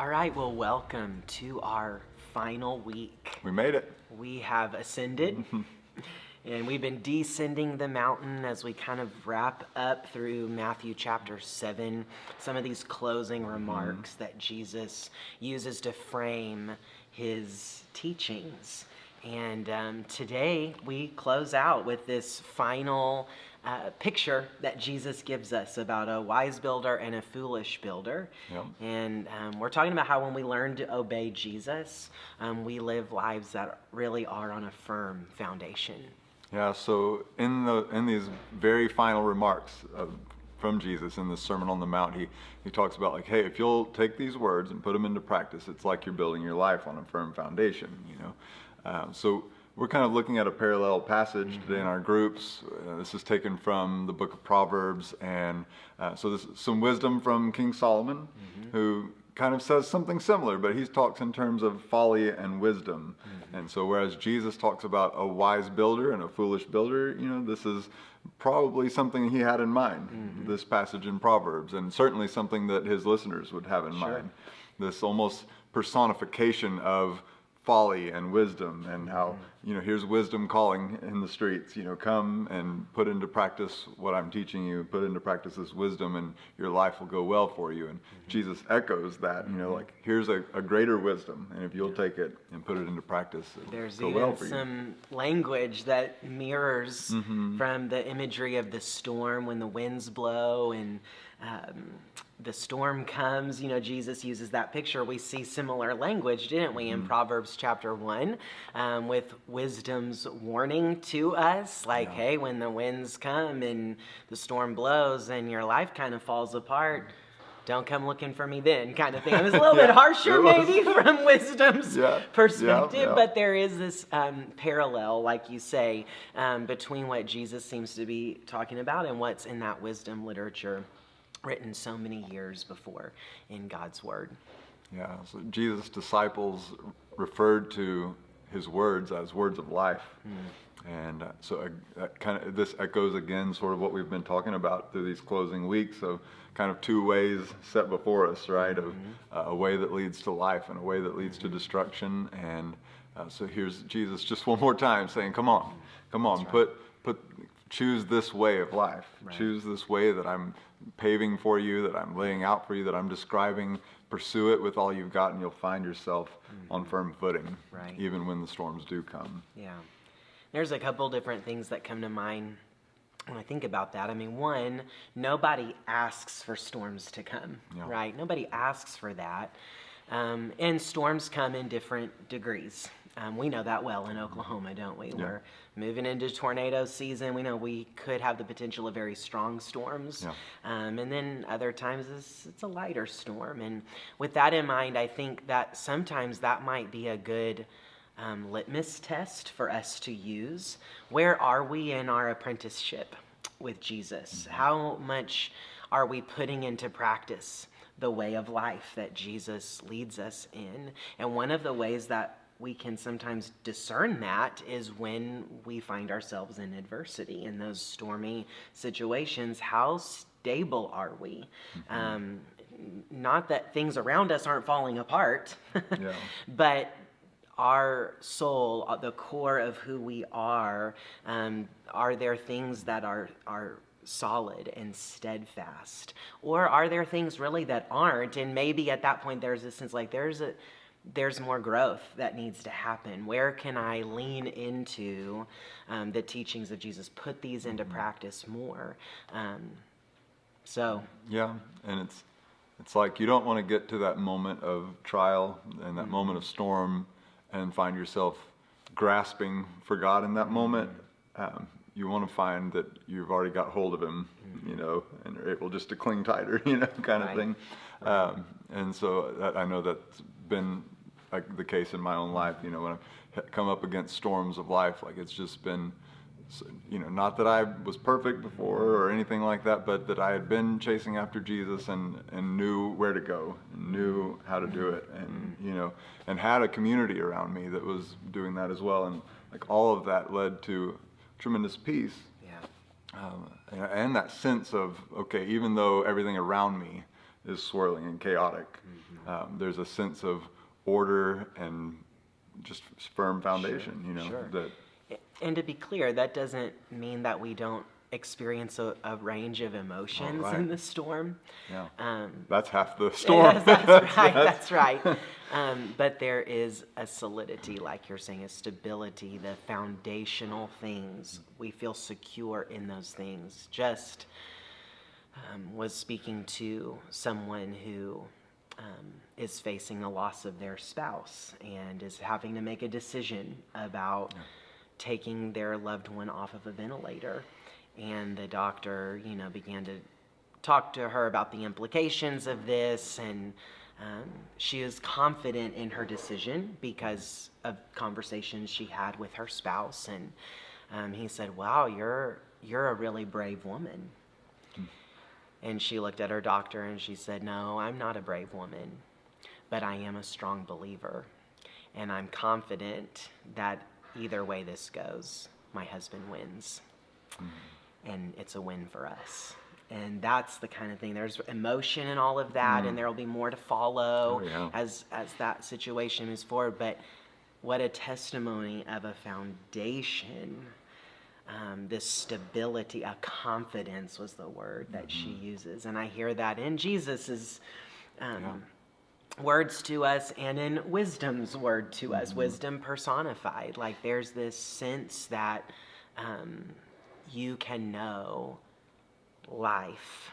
All right, well, welcome to our final week. We made it. We have ascended, and we've been descending the mountain as we kind of wrap up through Matthew chapter 7, some of these closing remarks that Jesus uses to frame his teachings. And today we close out with this final picture that Jesus gives us about a wise builder and a foolish builder. Yep. And we're talking about how when we learn to obey Jesus, we live lives that really are on a firm foundation. Yeah. So in these very final remarks from Jesus in the Sermon on the Mount, he talks about like, hey, if you'll take these words and put them into practice, it's like you're building your life on a firm foundation. So we're kind of looking at a parallel passage today in our groups. This is taken from the book of Proverbs, and so this is some wisdom from King Solomon, who kind of says something similar, but he talks in terms of folly and wisdom. And so whereas Jesus talks about a wise builder and a foolish builder, this is probably something he had in mind, this passage in Proverbs, and certainly something that his listeners would have in mind. This almost personification of folly and wisdom, and how here's wisdom calling in the streets, come and put into practice what I'm teaching you, put into practice this wisdom, and your life will go well for you. And Jesus echoes that, like here's a greater wisdom, and if you'll take it and put it into practice, There's go even well for some language that mirrors from the imagery of the storm when the winds blow and the storm comes. Jesus uses that picture. We see similar language, didn't we, in Proverbs chapter 1 with wisdom's warning to us, like, hey, when the winds come and the storm blows and your life kind of falls apart, don't come looking for me then, kind of thing. It was a little bit harsher maybe from wisdom's perspective, but there is this parallel, like you say, between what Jesus seems to be talking about and what's in that wisdom literature written so many years before in God's Word. Yeah, so Jesus' disciples referred to his words as words of life. And so this echoes again sort of what we've been talking about through these closing weeks of kind of two ways set before us, right? Of a way that leads to life and a way that leads to destruction. And so here's Jesus just one more time saying, come on, right. Choose this way of life. Right. Choose this way that I'm paving for you, that I'm laying out for you, that I'm describing. Pursue it with all you've got, and you'll find yourself on firm footing, even when the storms do come. Yeah. There's a couple different things that come to mind when I think about that. I mean, one, nobody asks for storms to come, right? Nobody asks for that. And storms come in different degrees. We know that well in Oklahoma, don't we? Yeah. We're moving into tornado season. We know we could have the potential of very strong storms. Yeah. And then other times it's a lighter storm. And with that in mind, I think that sometimes that might be a good litmus test for us to use. Where are we in our apprenticeship with Jesus? How much are we putting into practice the way of life that Jesus leads us in? And one of the ways that we can sometimes discern that is when we find ourselves in adversity, in those stormy situations. How stable are we? Not that things around us aren't falling apart, but our soul, the core of who we are there things that are solid and steadfast? Or are there things really that aren't? And maybe at that point there's a sense like there's more growth that needs to happen. Where can I lean into the teachings of Jesus? Put these into practice more. Yeah, and it's like you don't want to get to that moment of trial and that moment of storm and find yourself grasping for God in that moment. You want to find that you've already got hold of him, and are able just to cling tighter, kind of thing. And so I know that's been like the case in my own life, when I've come up against storms of life, like it's just been, not that I was perfect before or anything like that, but that I had been chasing after Jesus and knew where to go, and knew how to do it, and, and had a community around me that was doing that as well. And like all of that led to tremendous peace. And that sense of, okay, even though everything around me is swirling and chaotic. There's a sense of order and just firm foundation, Sure. that And to be clear, that doesn't mean that we don't experience a range of emotions right. in the storm. yeah. That's half the storm. Yes, that's right. That's right. But there is a solidity, like you're saying, a stability, the foundational things. We feel secure in those things. Just was speaking to someone who is facing the loss of their spouse and is having to make a decision about taking their loved one off of a ventilator. And the doctor, began to talk to her about the implications of this, and she is confident in her decision because of conversations she had with her spouse. And he said, "Wow, you're a really brave woman." And she looked at her doctor and she said, "No, I'm not a brave woman, but I am a strong believer. And I'm confident that either way this goes, my husband wins. And it's a win for us." And that's the kind of thing. There's emotion in all of that, and there will be more to follow as that situation moves forward. But what a testimony of a foundation. This stability, a confidence was the word that she uses. And I hear that in Jesus's words to us and in wisdom's word to us, wisdom personified. Like there's this sense that you can know life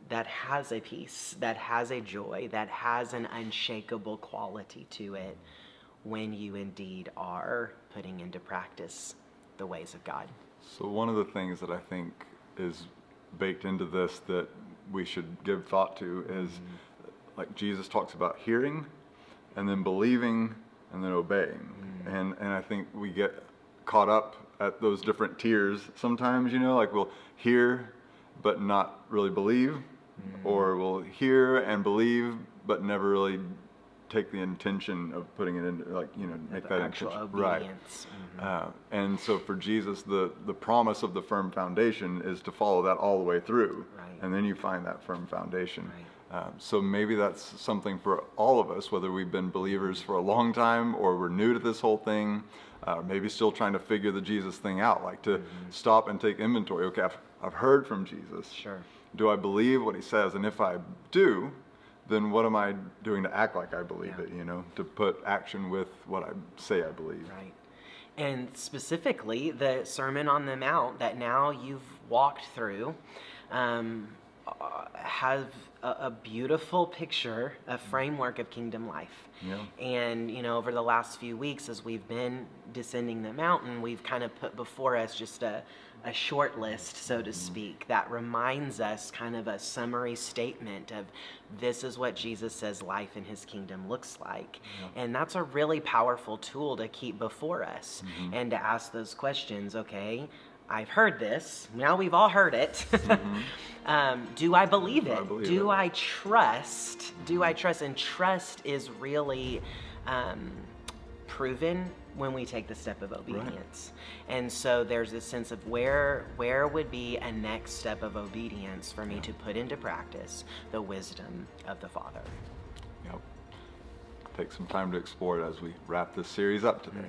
that has a peace, that has a joy, that has an unshakable quality to it when you indeed are putting into practice the ways of God. So one of the things that I think is baked into this that we should give thought to is like Jesus talks about hearing and then believing and then obeying. And I think we get caught up at those different tiers sometimes, like we'll hear but not really believe, or we'll hear and believe but never really take the intention of putting it into, make that actual intention. obedience. Right. And so for Jesus, the promise of the firm foundation is to follow that all the way through. Right. And then you find that firm foundation. Right. So maybe that's something for all of us, whether we've been believers for a long time or we're new to this whole thing, maybe still trying to figure the Jesus thing out, like to stop and take inventory. Okay, I've heard from Jesus. Sure. Do I believe what he says? And if I do, then what am I doing to act like I believe it, to put action with what I say I believe. Right. And specifically, the Sermon on the Mount that now you've walked through have a beautiful picture, a framework of kingdom life. Yeah. And, over the last few weeks as we've been descending the mountain, we've kind of put before us just a short list, so to speak, that reminds us kind of a summary statement of this is what Jesus says life in his kingdom looks like. Yeah. And that's a really powerful tool to keep before us and to ask those questions. Okay, I've heard this. Now we've all heard it. Do I believe it? Do I trust? Do I trust? And trust is really proven when we take the step of obedience. Right. And so there's this sense of where would be a next step of obedience for me to put into practice the wisdom of the Father. Yep. Take some time to explore it as we wrap this series up today.